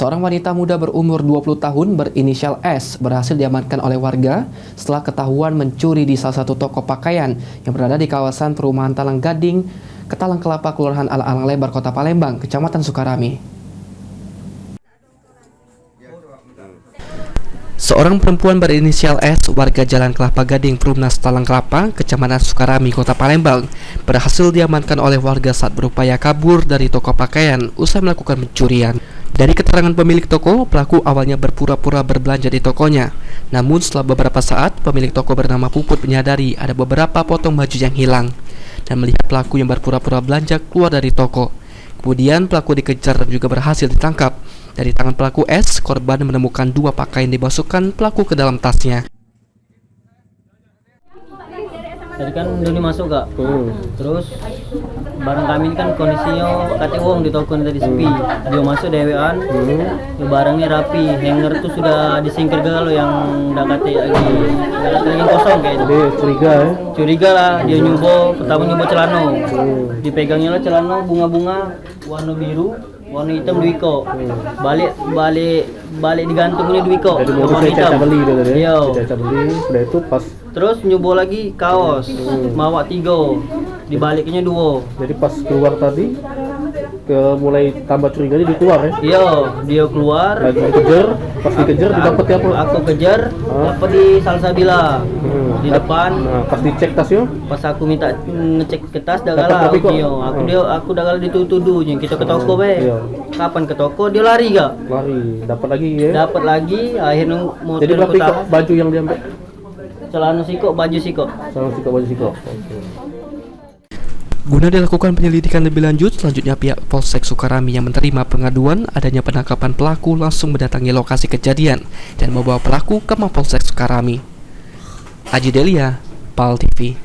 Seorang wanita muda berumur 20 tahun berinisial S berhasil diamankan oleh warga setelah ketahuan mencuri di salah satu toko pakaian yang berada di kawasan perumahan Talang Gading, Ketalang Kelapa, Kelurahan Alang-Alang Lebar, Kota Palembang, Kecamatan Sukarami. Seorang perempuan berinisial S, warga Jalan Kelapa Gading, Perumnas Talang Kelapa, Kecamatan Sukarami, Kota Palembang, berhasil diamankan oleh warga saat berupaya kabur dari toko pakaian usai melakukan pencurian. Dari keterangan pemilik toko, pelaku awalnya berpura-pura berbelanja di tokonya. Namun setelah beberapa saat, pemilik toko bernama Puput menyadari ada beberapa potong baju yang hilang dan melihat pelaku yang berpura-pura belanja keluar dari toko. Kemudian pelaku dikejar dan juga berhasil ditangkap. Dari tangan pelaku S, korban menemukan 2 pakaian dimasukkan pelaku ke dalam tasnya. Tadi kan Doni masuk kak, terus barang kami ini kan kondisinya kate wong di toko ini tadi sepi. Dia masuk dewean, barangnya rapi, hanger tuh sudah disingkir galau yang udah kate lagi kosong kayak itu. Curiga lah, dia nyubo, pertama nyubo celana, dipegangnya lah celana bunga-bunga warna biru, warna hitam duwiko, balik digantungnya duwiko. Jadi mau saya caca beli itu tadi. Iya. Caca beli, udah itu pas. Terus nyoba lagi kaos, mawak 3, dibaliknya 2. Jadi pas keluar tadi, mulai tambah curiga dia keluar ya. Iya, dia keluar. Lagi dikejar, pas dikejar didapat ya apa? Aku kejar, dapat di Salsabila di depan. Nah, pas dicek tasnya, Pas aku minta ngecek ke tas, dah dapat galau. tapi kok. Aku dah galau dituduh-tuduh. Kita ke toko be. Iya. Kapan ke toko? Dia lari gak? lari, dapat lagi ya. Dapat lagi, akhirnya mau Jadi berapa kok baju yang diambil? celana siko, baju siko. Sama siko baju siko. Oke. Guna dilakukan penyelidikan lebih lanjut, selanjutnya pihak Polsek Sukarami yang menerima pengaduan adanya penangkapan pelaku langsung mendatangi lokasi kejadian dan membawa pelaku ke Mapolsek Sukarami. Aji Delia, PAL TV.